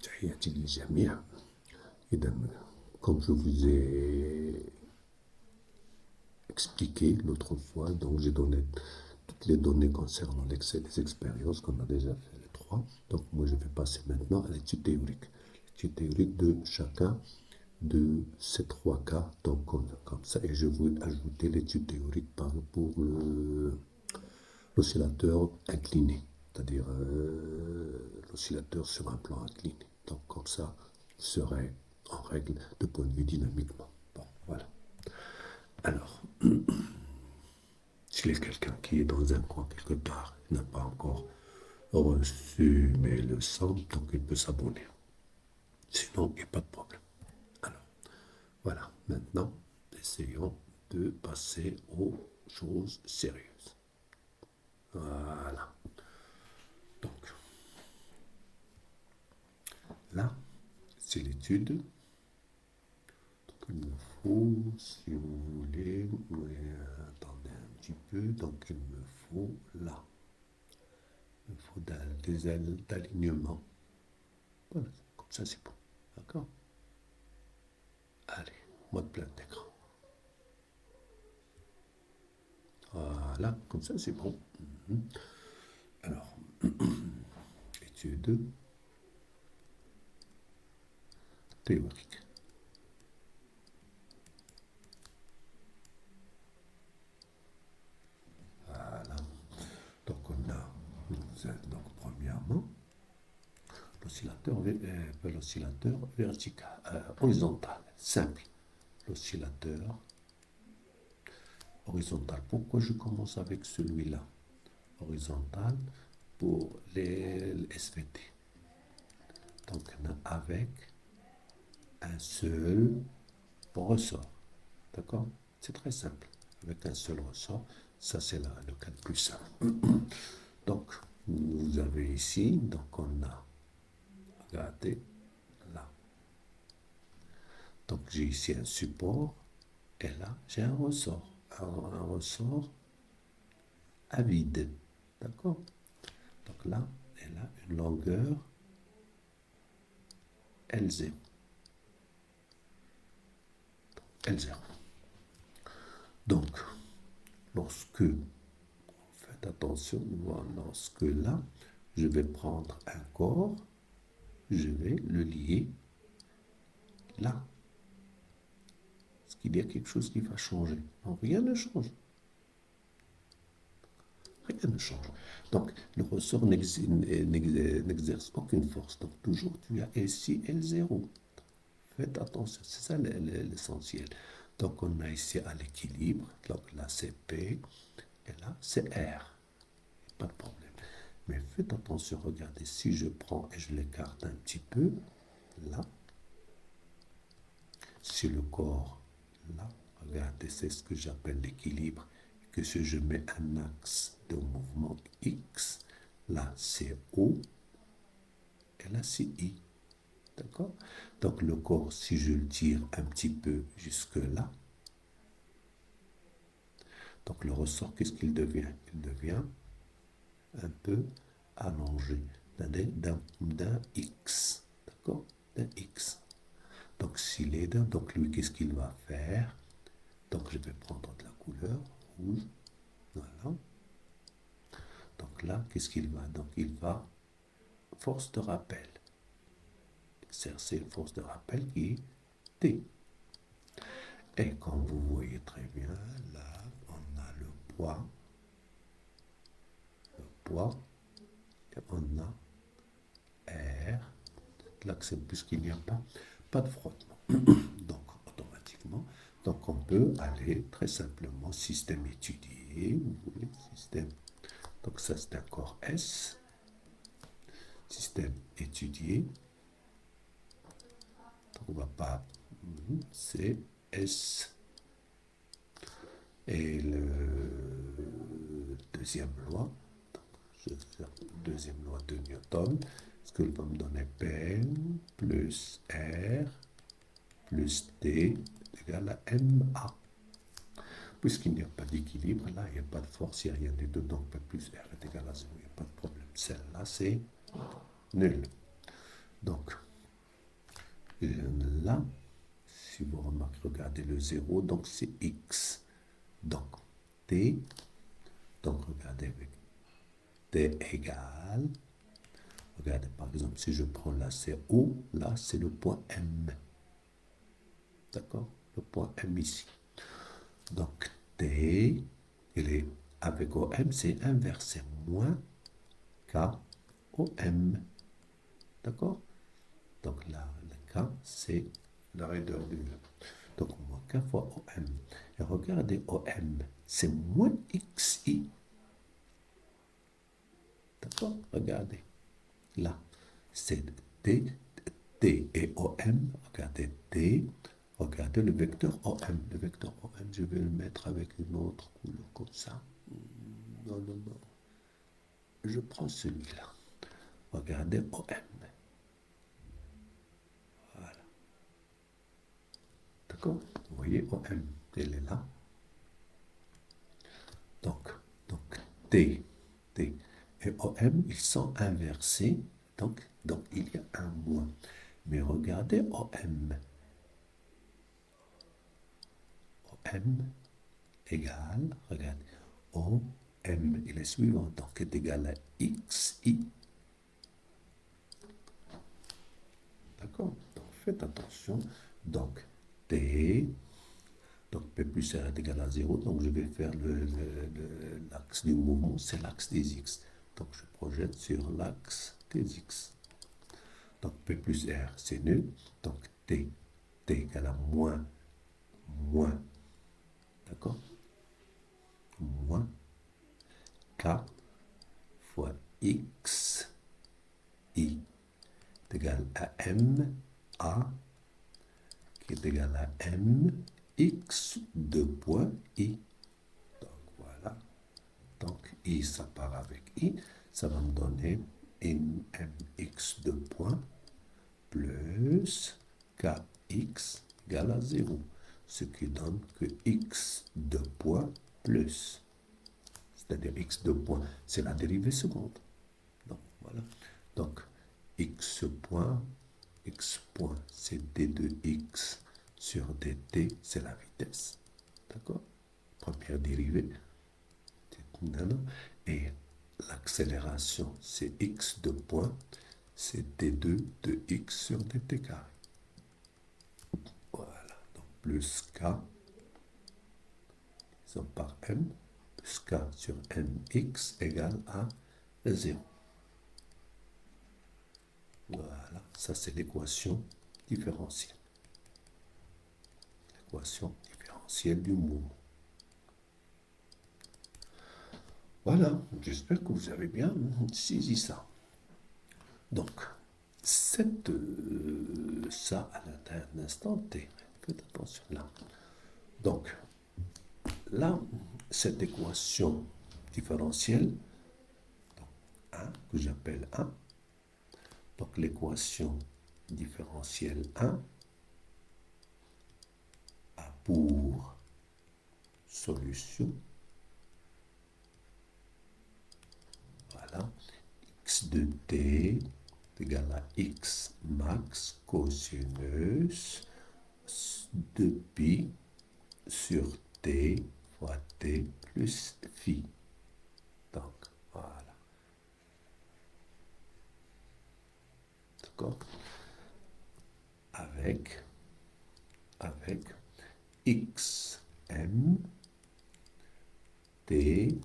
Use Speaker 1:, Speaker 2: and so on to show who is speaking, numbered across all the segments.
Speaker 1: تحياتي للجميع. إذا comme je vous ai expliqué l'autre fois, donc j'ai donné toutes les données concernant les expériences qu'on a déjà fait les trois. Donc moi je vais passer maintenant à l'étude théorique. L'étude théorique de chacun de ces trois cas, donc comme ça, et je vais ajouter l'étude théorique pour l'oscillateur incliné, c'est-à-dire l'oscillateur sur un plan incliné. Donc comme ça, vous serez en règle de point de vue dynamiquement. Bon, voilà. Alors, s'il y a quelqu'un qui est dans un coin quelque part, n'a pas encore reçu mes leçons, donc il peut s'abonner. Sinon, il n'y a pas de problème. Alors, voilà. Maintenant, essayons de passer aux choses sérieuses. Voilà. Donc, là, c'est l'étude. Donc, il me faut, si vous voulez, attendez un petit peu, donc il me faut là. Il me faut des ailes d'alignement. Voilà, comme ça c'est bon. D'accord? Allez, mode plein d'écran. Voilà, comme ça c'est bon. Alors, étude théorique. Voilà. Donc on a, donc premièrement, l'oscillateur vertical, horizontal, simple. L'oscillateur horizontal. Pourquoi je commence avec celui-là? Horizontal pour les SVT. Donc avec un seul ressort. D'accord? C'est très simple. Avec un seul ressort. Ça, c'est le cas le plus simple. Donc, vous avez ici, donc on a, regardez, là. Donc, j'ai ici un support, et là, j'ai un ressort. Un ressort à vide. D'accord? Donc là, elle a une longueur L0. L0. Donc, lorsque, faites attention, lorsque là, je vais prendre un corps, je vais le lier là. Est-ce qu'il y a quelque chose qui va changer? Non, rien ne change. Rien ne change. Donc, le ressort n'exerce aucune force. Donc, toujours, tu as ici L0. Faites attention, c'est ça l'essentiel. Donc, on a ici à l'équilibre. Donc, là, c'est P. Et là, c'est R. Pas de problème. Mais faites attention, regardez, si je prends et je l'écarte un petit peu, là, si le corps, là, regardez, c'est ce que j'appelle l'équilibre, que si je mets un axe de mouvement X, là, c'est O, et là, c'est I. D'accord? Donc, le corps, si je le tire un petit peu jusque là, donc le ressort, qu'est-ce qu'il devient? Il devient un peu allongé d'un X. D'accord? D'un X. Donc, s'il est d'un, donc lui, qu'est-ce qu'il va faire? Donc, je vais prendre de la couleur rouge. Voilà. Donc là, qu'est-ce qu'il va? Donc, il va, force de rappel. Exercer une force de rappel qui est T. Et comme vous voyez très bien, là, on a le poids, et on a R, l'accès, puisqu'il n'y a pas de frottement. Donc, automatiquement, donc on peut aller très simplement, système étudié, vous voyez, système, donc ça c'est un corps S, système étudié, donc on va pas, c'est S. Et le deuxième loi, je vais faire deuxième loi de Newton, ce que va me donner Pm plus R plus T égale à MA. Puisqu'il n'y a pas d'équilibre, là, il n'y a pas de force, il n'y a rien des deux, donc P plus R est égal à 0, il n'y a pas de problème. Celle-là, c'est nul. Donc, là, si vous remarquez, regardez le 0, donc c'est x. Donc, t, donc regardez avec t égale, regardez par exemple, si je prends là, c'est O, là, c'est le point M. D'accord? Le point M ici. Donc, t, il est avec OM, c'est inversé, moins K OM. D'accord? Donc là, le K, c'est la raideur du mur. Donc, moins K fois OM. Et regardez, OM, c'est moins XI. D'accord? Regardez. Là, c'est T, T et OM. Regardez T. Regardez le vecteur OM. Le vecteur OM, je vais le mettre avec une autre couleur comme ça. Non, non, non. Je prends celui-là. Regardez OM. Voilà. D'accord? Vous voyez OM, elle est là. Donc T, T et OM, ils sont inversés. Donc il y a un moins. Mais regardez OM. OM égale, regardez, OM, il est suivant, donc est égal à XI. D'accord? Donc faites attention. Donc T, donc P plus R est égal à 0, donc je vais faire l'axe du mouvement, c'est l'axe des X. Donc je projette sur l'axe des X. Donc P plus R, c'est nul. Donc T égale à moins, d'accord? Moins K fois X, I est égal à M, A, qui est égal à M, X, 2 points, I. Donc voilà. Donc I, ça part avec I. Ça va me donner MX 2 points plus KX égale à 0. Ce qui donne que X 2 points plus. C'est-à-dire X 2 points, c'est la dérivée seconde. Donc voilà. Donc X point, c'est d de x sur dt, c'est la vitesse. D'accord? Première dérivée. Et l'accélération, c'est x de point, c'est d2 de x sur dt carré. Voilà. Donc plus k, disons par m, plus k sur mx égale à 0. Voilà, ça c'est l'équation différentielle. L'équation différentielle du mouvement. Voilà, j'espère que vous avez bien saisi ça. Donc, ça à l'instant T, faites attention là. Donc, là, cette équation différentielle, donc 1, que j'appelle 1, donc l'équation différentielle 1 a pour solution, voilà, x de t est égal à x max cosinus de pi sur t fois t plus phi. Donc, voilà. D'accord? Avec x m t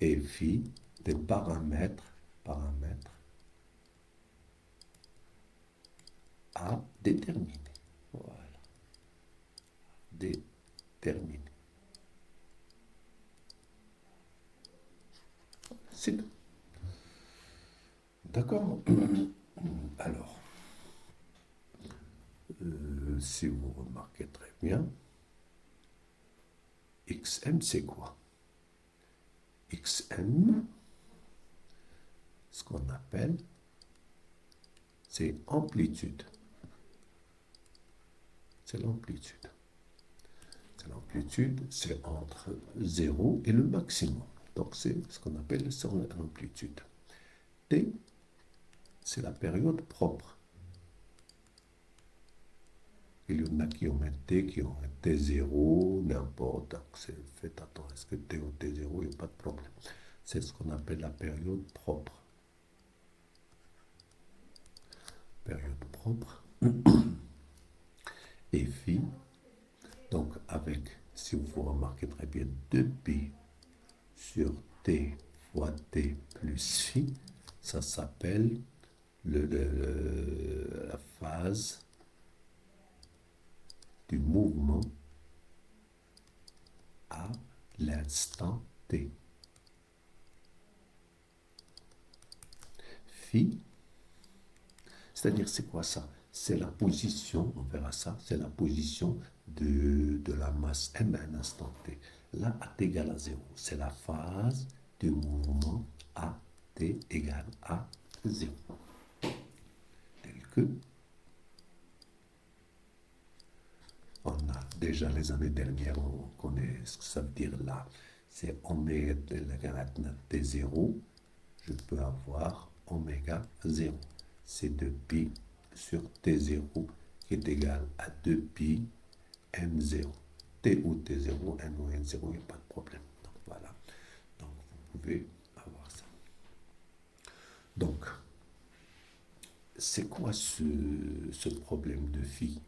Speaker 1: et phi des paramètres à déterminer. Voilà. Déterminer. C'est tout. D'accord? Alors, si vous remarquez très bien, xm, c'est quoi? Xm, ce qu'on appelle, c'est amplitude. C'est l'amplitude. L'amplitude, c'est entre 0 et le maximum. Donc, c'est ce qu'on appelle son amplitude. T, c'est la période propre. Il y en a qui ont un t, qui ont un t0, n'importe. Donc, faites attention, est-ce que t ou t0, il n'y a pas de problème. C'est ce qu'on appelle la période propre. Période propre. Et phi, donc avec, si vous remarquez très bien, 2pi sur t fois t plus phi, ça s'appelle la phase du mouvement à l'instant t. Phi, c'est-à-dire c'est quoi ça? C'est la position, on verra ça, c'est la position de la masse m à un instant t. Là, à t égale à 0, c'est la phase du mouvement à t égale à 0. Tel que on a déjà les années dernières, on connaît ce que ça veut dire là. C'est oméga t0, je peux avoir oméga 0. C'est 2pi sur t0 qui est égal à 2pi n0. T ou t0, n ou n0, il n'y a pas de problème. Donc voilà. Donc vous pouvez avoir ça. Donc, c'est quoi ce problème de phi?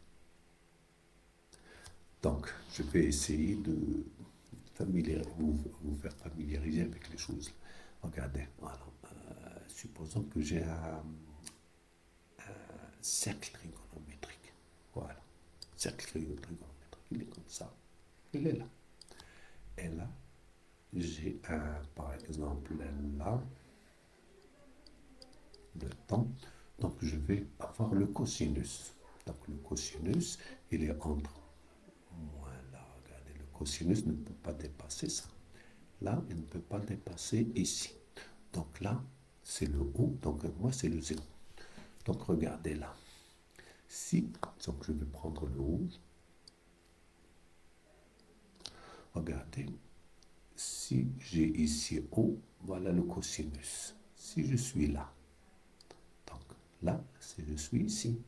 Speaker 1: Donc, je vais essayer de vous faire familiariser avec les choses. Regardez, voilà. Supposons que j'ai un cercle trigonométrique. Voilà. Cercle trigonométrique. Il est comme ça. Il est là. Et là, j'ai par exemple, là, le temps. Donc, je vais avoir le cosinus. Donc, le cosinus, il est entre moins là. Regardez, le cosinus ne peut pas dépasser ça. Là, il ne peut pas dépasser ici. Donc là, c'est le haut. Donc, moi, c'est le 0. Donc, regardez là. Si, donc je vais prendre le rouge. Regardez, si j'ai ici haut, voilà le cosinus. Si je suis là, donc là, si je suis ici,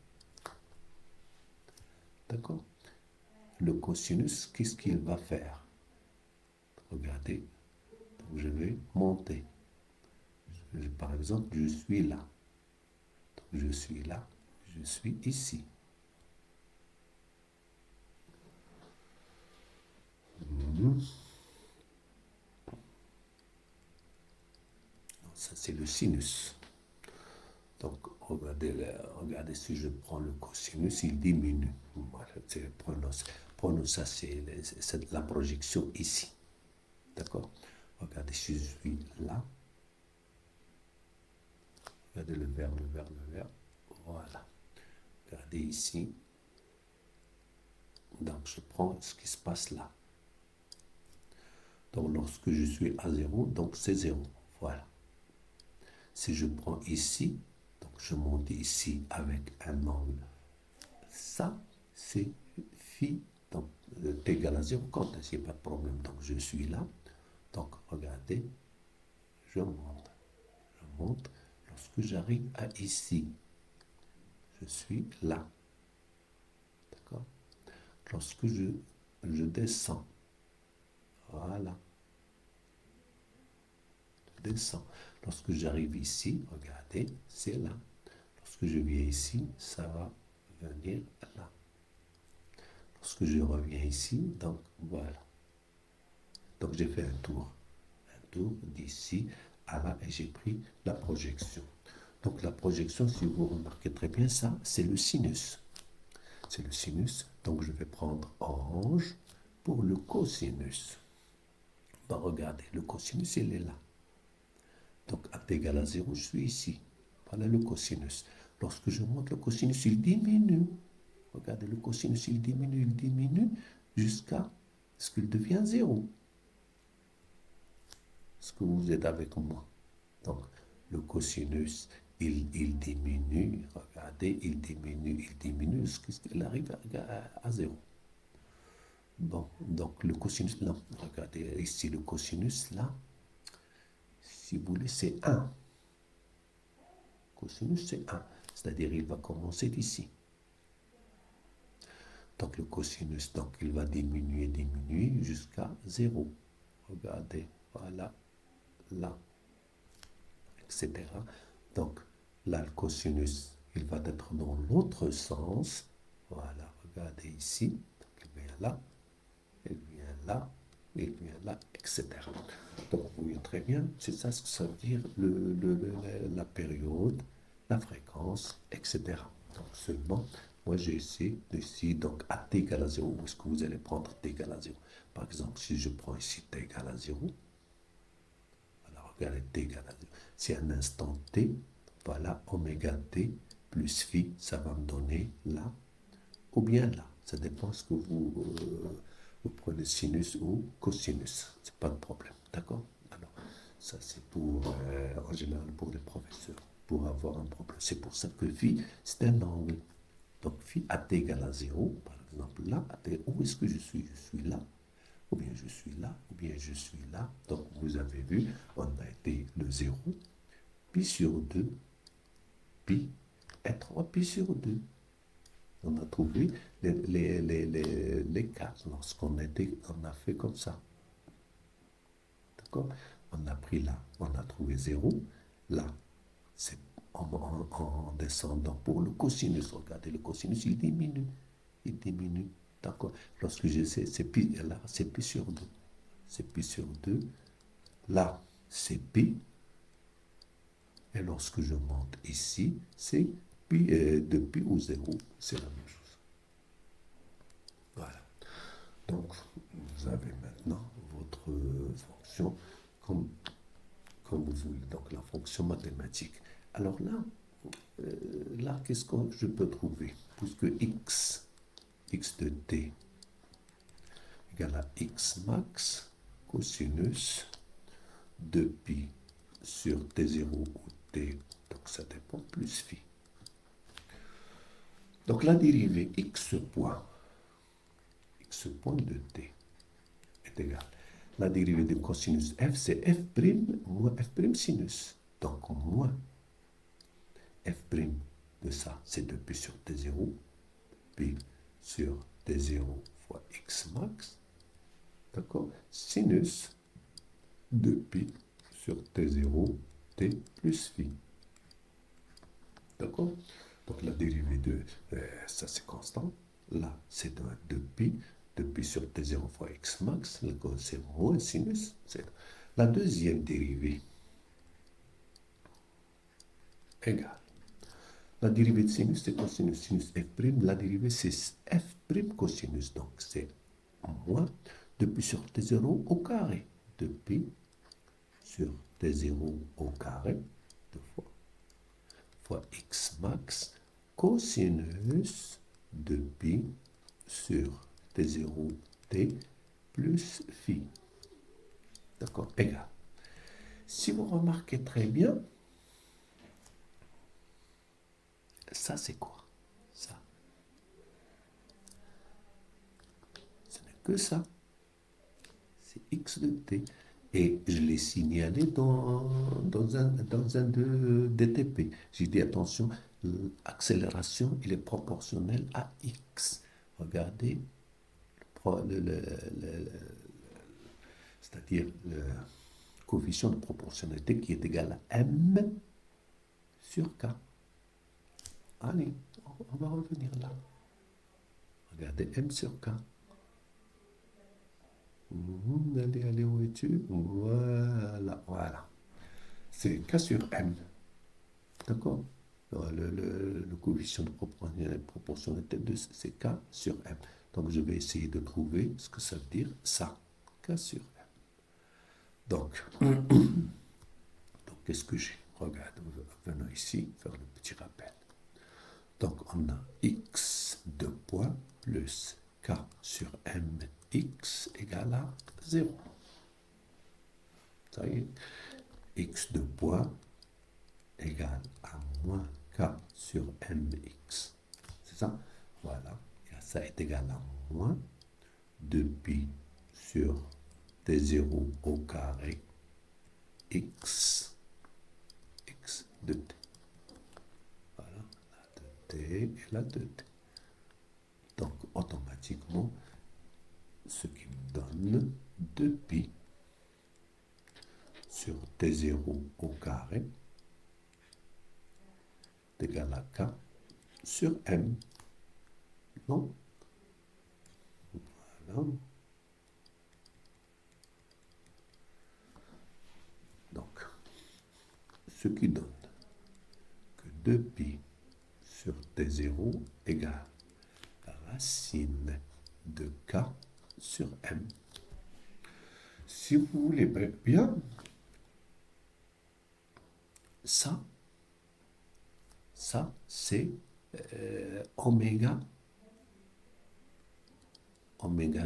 Speaker 1: d'accord? Le cosinus, qu'est-ce qu'il va faire? Regardez, donc je vais monter. Par exemple, je suis là. Donc je suis là, je suis ici. Ça, c'est le sinus. Donc, regardez si je prends le cosinus, il diminue. Voilà, prenons ça, c'est la projection ici. D'accord? Regardez si je suis là. Regardez le vert. Voilà. Regardez ici. Donc, je prends ce qui se passe là. Donc, lorsque je suis à 0, donc c'est 0. Voilà. Si je prends ici, donc je monte ici avec un angle. Ça, c'est phi, donc t égale à 0 quand il n'y a pas de problème. Donc je suis là. Donc regardez, je monte. Je monte. Lorsque j'arrive à ici, je suis là. D'accord? Lorsque je descends, voilà. Je descends. Lorsque j'arrive ici, regardez, c'est là. Lorsque je viens ici, ça va venir là. Lorsque je reviens ici, donc voilà. Donc j'ai fait un tour d'ici à là et j'ai pris la projection. Donc la projection, si vous remarquez très bien ça, c'est le sinus. C'est le sinus. Donc je vais prendre orange pour le cosinus. Donc regardez, le cosinus, il est là. Donc à t égale à 0, je suis ici. Voilà le cosinus. Lorsque je monte, le cosinus, il diminue. Regardez, le cosinus, il diminue jusqu'à ce qu'il devienne 0. Est-ce que vous êtes avec moi? Donc, le cosinus, il diminue. Regardez, il diminue jusqu'à ce qu'il arrive à 0. Bon, donc le cosinus, là, regardez ici, le cosinus, là, si vous voulez, c'est 1. cosinus, c'est 1. C'est-à-dire, il va commencer d'ici. Donc, le cosinus, donc, il va diminuer jusqu'à 0. Regardez, voilà, là, etc. Donc, là, le cosinus, il va être dans l'autre sens. Voilà, regardez ici. Donc, il vient là, il vient là, il vient là, etc. Donc, vous voyez très bien, c'est ça ce que ça veut dire la période, la fréquence, etc. Donc, seulement, moi j'ai ici, donc à t égale à 0, où est-ce que vous allez prendre t égale à 0? Par exemple, si je prends ici t égale à 0, alors regardez t égale à 0. C'est un instant t, voilà, oméga t plus phi, ça va me donner là, ou bien là. Ça dépend ce que vous prenez sinus ou cosinus. C'est pas de problème, d'accord? Alors, ça c'est en général pour les professeurs, pour avoir un problème. C'est pour ça que phi, c'est un angle. Donc phi à t égale à 0, par exemple là, où est-ce que je suis? Je suis là, ou bien je suis là, ou bien je suis là. Donc vous avez vu, on a été le 0, pi sur 2, pi et 3 pi sur 2. On a trouvé les cas lorsqu'on a fait comme ça. D'accord? On a pris là, on a trouvé 0. Là, c'est en descendant pour le cosinus. Regardez, le cosinus, il diminue. Il diminue. D'accord? Lorsque j'essaie, c'est pi, là, c'est pi sur 2. C'est pi sur 2. Là, c'est pi. Et lorsque je monte ici, c'est pi, de pi ou 0. C'est la même chose. Voilà. Donc, vous avez maintenant votre fonction comme vous voulez, donc la fonction mathématique. Alors là, qu'est-ce que je peux trouver? Puisque x de t égale à x max cosinus de pi sur t0 ou t, donc ça dépend, plus phi. Donc la dérivée x point de t est égale. La dérivée de cosinus f, c'est f' moins f' sinus. Donc moins f' de ça, c'est 2pi sur t0, pi sur t0 fois x max, d'accord? Sinus de pi sur t0, t plus phi. D'accord? Donc la dérivée de ça, c'est constant. Là, c'est 2pi sur t0 fois x max. C'est moins sinus. La deuxième dérivée égale. La dérivée de sinus, c'est cosinus. Sinus f'. La dérivée, c'est f' cosinus. Donc, c'est moins 2pi sur t0 au carré. 2pi sur t0 au carré, 2 fois x max, cosinus de pi sur t0 t plus phi. D'accord, égal. Si vous remarquez très bien, ça c'est quoi? Ça. Ce n'est que ça. C'est x de t. Et je l'ai signalé dans un DTP. J'ai dit attention, l'accélération il est proportionnelle à x. Regardez, c'est-à-dire le coefficient de proportionnalité qui est égal à m sur k. Allez, on va revenir là. Regardez m sur k. Allez, où es-tu? Voilà. C'est k sur m. D'accord? Le coefficient de proportionnalité, c'est k sur m. Donc, je vais essayer de trouver ce que ça veut dire, ça. K sur m. Donc, qu'est-ce que j'ai? Regarde, venons ici faire le petit rappel. Donc, on a x de poids plus k sur mx égale à 0. Ça y est, x de poids égale à moins k sur mx. C'est ça? Voilà. Et ça est égal à moins 2pi sur t0 au carré x de t. t et la 2t. Donc, automatiquement, ce qui me donne 2pi sur t0 au carré est égal à k sur m. Non? Voilà. Donc, ce qui donne que 2pi sur t0 égale racine de k sur m. Si vous voulez bien, ça c'est oméga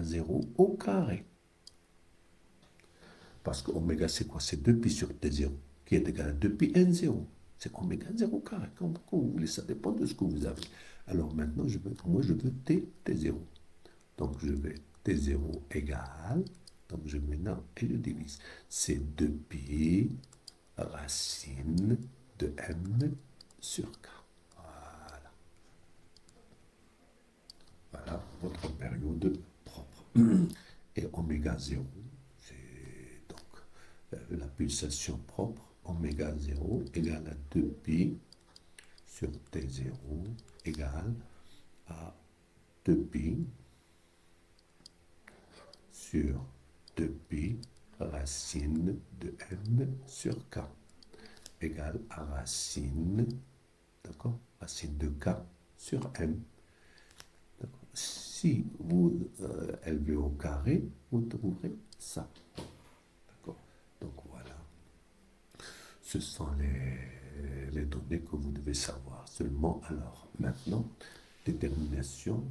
Speaker 1: 0 au carré. Parce que oméga, c'est quoi? C'est 2pi sur t0, qui est égal à 2pi n0. C'est oméga 0 carré. Comme vous voulez, ça dépend de ce que vous avez. Alors maintenant, moi, je veux t0. Donc, je vais t0 égale, donc je mets là et je divise. C'est 2pi racine de m sur k. Voilà. Voilà votre période propre. Et oméga 0, c'est donc la pulsation propre, oméga 0 égale à 2pi sur t0 égale à 2pi sur 2pi racine de m sur k égale à racine, d'accord, racine de k sur m. Si vous élevez au carré, vous trouverez ça. D'accord. Donc voilà. Ce sont les données que vous devez savoir. Seulement, alors, maintenant, détermination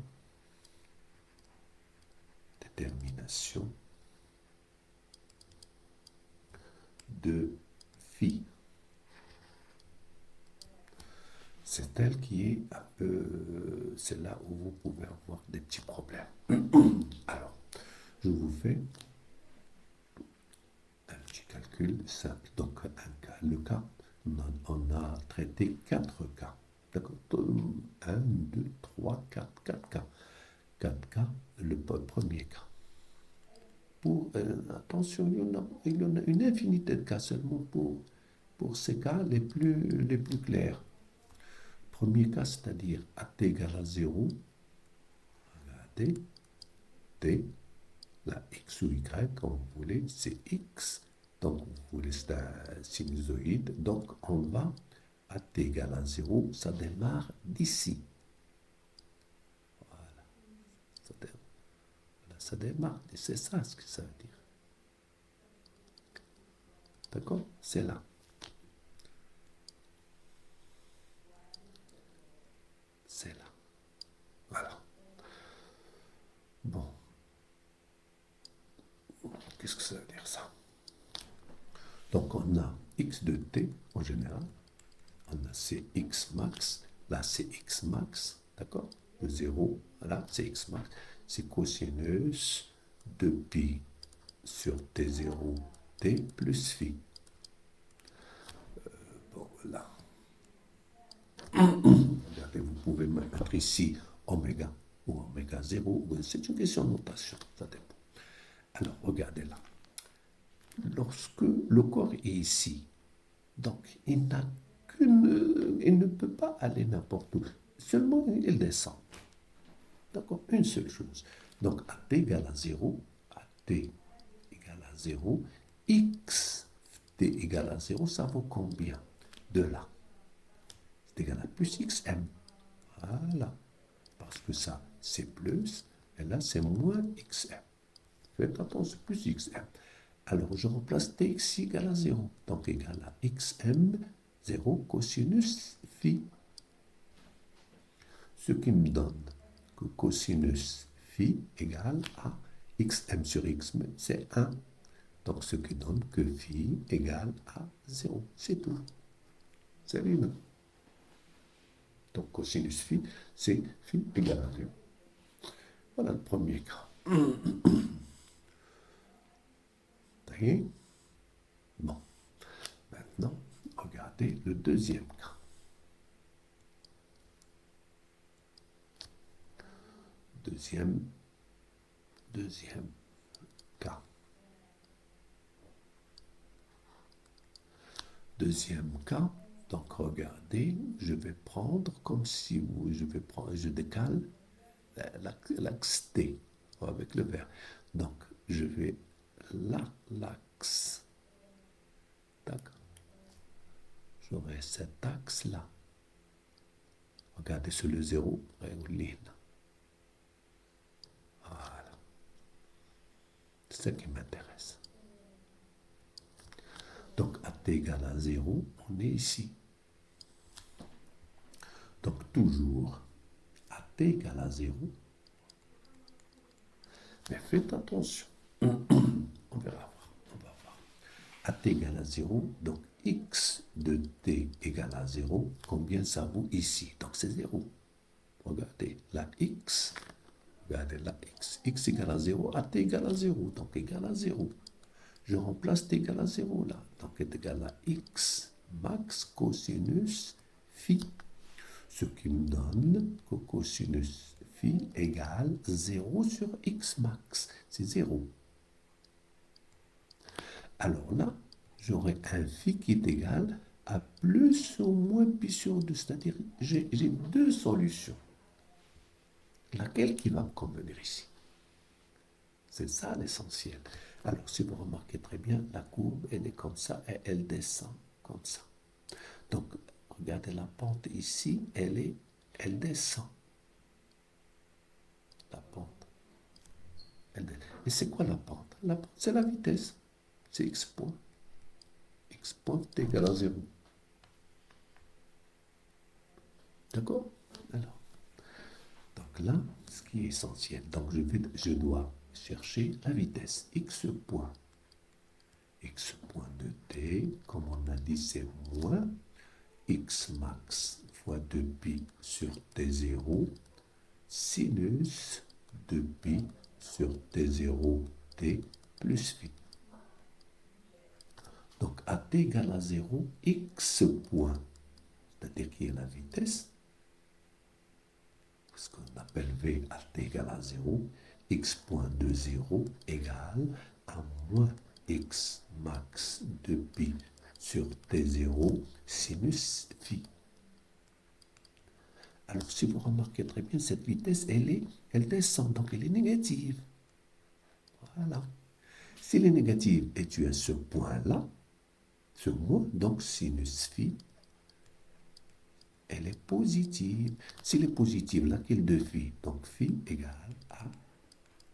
Speaker 1: de phi. C'est elle qui est un peu... c'est là où vous pouvez avoir des petits problèmes. Alors, je vous fais un petit calcul simple. Donc, un cas, le cas, on a traité 4 cas. D'accord. 1, 2, 3, 4, 4 cas. 4 cas, le premier cas. Attention, il y en a une infinité de cas seulement pour ces cas les plus clairs. Premier cas, c'est-à-dire à t égale à 0, regardez, t, la x ou y, comme vous voulez, c'est x, donc vous voulez c'est un sinusoïde, donc on va à t égale à 0, ça démarre d'ici. Voilà, ça démarre, c'est ça ce que ça veut dire. D'accord? C'est là. C'est là. Voilà. Bon. Qu'est-ce que ça veut dire ça? Donc on a x de t en général. On a cx max. Là c'est x max. D'accord? De 0. Là c'est x max. C'est cosinus de pi sur t0 t plus phi. Bon, là. Regardez, vous pouvez mettre ici oméga ou oméga 0. C'est une question de notation. Ça dépend. Alors, regardez là. Lorsque le corps est ici, donc il ne peut pas aller n'importe où. Seulement, il descend. D'accord? Une seule chose. Donc, à t égale à 0, x t égale à 0, ça vaut combien? De là. C'est égal à plus xm. Voilà. Parce que ça, c'est plus, et là, c'est moins xm. Faites attention, plus xm. Alors, je remplace tx égale à 0. Donc, égal à xm, 0 cosinus phi. Ce qui me donne que cosinus phi égale à xm sur xm, c'est 1. Donc, ce qui donne que phi égale à 0. C'est tout. C'est rien. Donc, cosinus phi, c'est phi égale à 0. Voilà le premier cas. Voyez? Bon. Maintenant, regardez le deuxième cas. deuxième cas. Deuxième cas, donc regardez, je vais prendre comme si je décale l'axe T avec le vert. Donc, je vais là, l'axe. D'accord. J'aurai cet axe-là. Regardez sur le 0, Voilà. C'est ce qui m'intéresse. Donc, à t égale à 0, on est ici. Donc, toujours, à t égale à 0, mais faites attention. On verra. On va voir. À t égale à 0, donc x de t égale à 0, combien ça vaut ici? Donc, c'est 0. Regardez, la x, regardez la x. X égale à 0, à t égale à 0, donc égal à 0. Je remplace t égale à 0 là, donc est égal à x max cosinus phi. Ce qui me donne que cosinus phi égale 0 sur x max, c'est 0. Alors là, j'aurai un phi qui est égal à plus ou moins pi sur 2, c'est-à-dire j'ai deux solutions. Laquelle qui va me convenir ici? C'est ça l'essentiel. Alors, si vous remarquez très bien, la courbe, elle est comme ça et elle descend comme ça. Donc, regardez la pente ici, elle descend. La pente. Et c'est quoi la pente? La pente, c'est la vitesse. C'est x point. X point est égal à 0. D'accord? Alors, donc là, ce qui est essentiel, donc je dois chercher la vitesse. X point de t, comme on a dit, c'est moins x max fois 2pi sur t0 sinus de pi sur t0 t plus phi. Donc à t égale à 0, x point, c'est-à-dire qui est la vitesse, ce qu'on appelle v à t égale à 0, x point de 0 égale à moins x max de pi sur t0 sinus phi. Alors, si vous remarquez très bien, cette vitesse, elle descend, donc elle est négative. Voilà. Si elle est négative et tu as ce point-là, ce moins, donc sinus phi, elle est positive. Si elle est positive, laquelle de phi? Donc phi égale à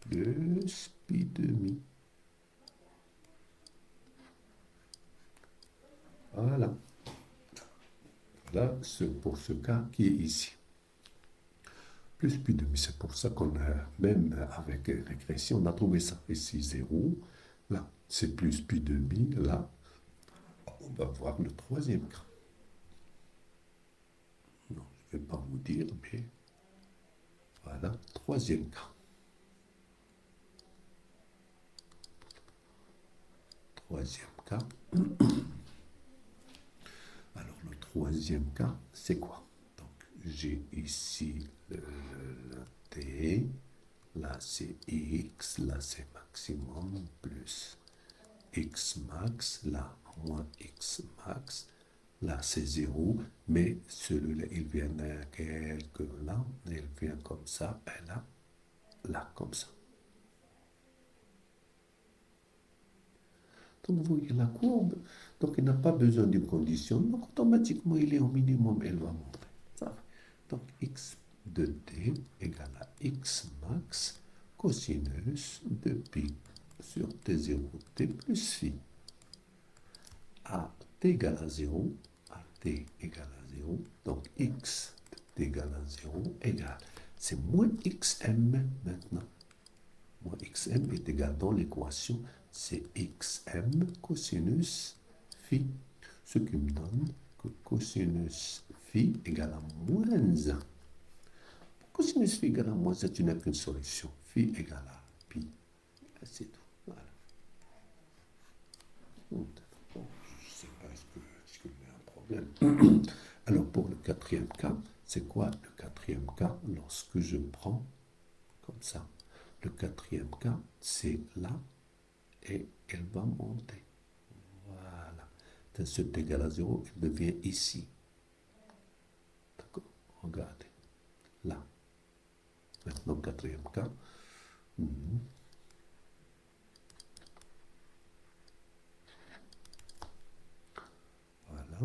Speaker 1: plus pi demi. Voilà. Voilà pour ce cas qui est ici. Plus pi demi, c'est pour ça qu'on a, même avec régression, on a trouvé ça. Ici, 0. Là, c'est plus pi demi. Là, on va voir le troisième cas. Non, je ne vais pas vous dire, mais voilà, troisième cas. Troisième cas. Alors, le troisième cas, c'est quoi? Donc, j'ai ici le t, là c'est x, là c'est maximum, plus x max, là moins x max, là c'est 0, mais celui-là, il vient quelque là, il vient comme ça, et là, comme ça. Donc vous voyez la courbe, donc il n'a pas besoin d'une condition, donc automatiquement il est au minimum, elle va monter. Ça. Donc x de t égale à x max cosinus de pi sur t0 t plus phi. À t égale à 0, à t égale à 0, donc x de t égale à 0 égale, c'est moins xm maintenant. Moins xm est égal dans l'équation, c'est xm cosinus phi, ce qui me donne que cosinus phi égale à moins 1. Cosinus phi égale à moins 1, tu n'as qu'une solution. Phi égale à pi. C'est tout. Voilà. Je ne sais pas, est-ce qu'il y a un problème? Alors, pour le quatrième cas, c'est quoi le quatrième cas lorsque je prends comme ça. Le quatrième cas, c'est là, et elle va monter. Voilà. C'est égal à 0, elle devient ici. D'accord? Regardez. Là. Maintenant, quatrième cas. Voilà.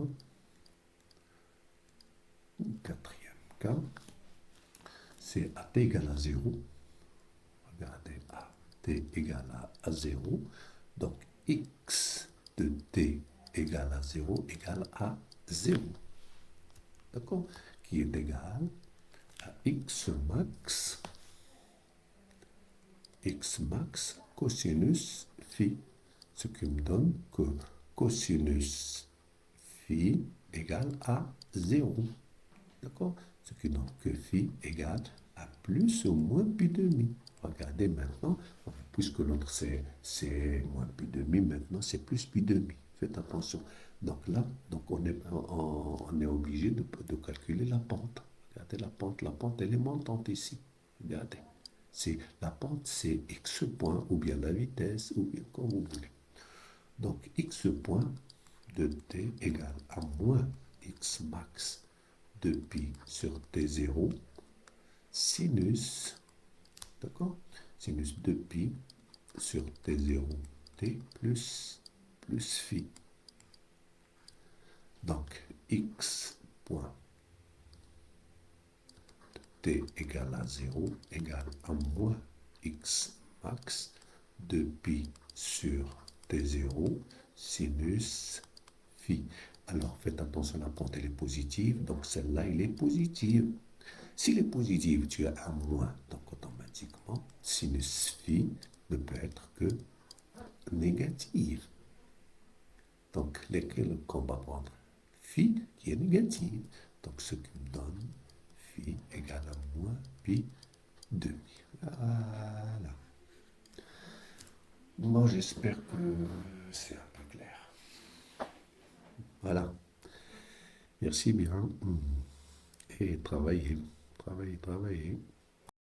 Speaker 1: Quatrième cas, c'est AT égale à 0. Regardez, AT égale à 0. Donc, X de T égale à 0 égale à 0. D'accord? Qui est égal à X max cosinus phi. Ce qui me donne que cosinus phi égale à 0. D'accord? Ce qui donne que phi égale à plus ou moins pi demi. Regardez maintenant, puisque l'autre c'est moins pi demi, maintenant c'est plus pi demi. Faites attention. Donc là, on est obligé de calculer la pente. Regardez la pente elle est montante ici. Regardez. La pente, c'est x point, ou bien la vitesse, ou bien comme vous voulez. Donc x point de t égale à moins x max de pi sur t0 sinus, d'accord? Sinus de pi sur t0 t plus phi. Donc x point t égale à 0 égale à moins x max de pi sur t0 sinus phi. Alors faites attention, la pente elle est positive, donc celle-là elle est positive. S'il est positif, tu as un moins, donc automatiquement sinus phi ne peut être que négative. Donc lesquels qu'on va prendre? Phi qui est négative. Donc ce qui me donne phi égale à moins pi demi. Voilà. Bon, j'espère que c'est un peu clair. Voilà. Merci bien. Et travaillez.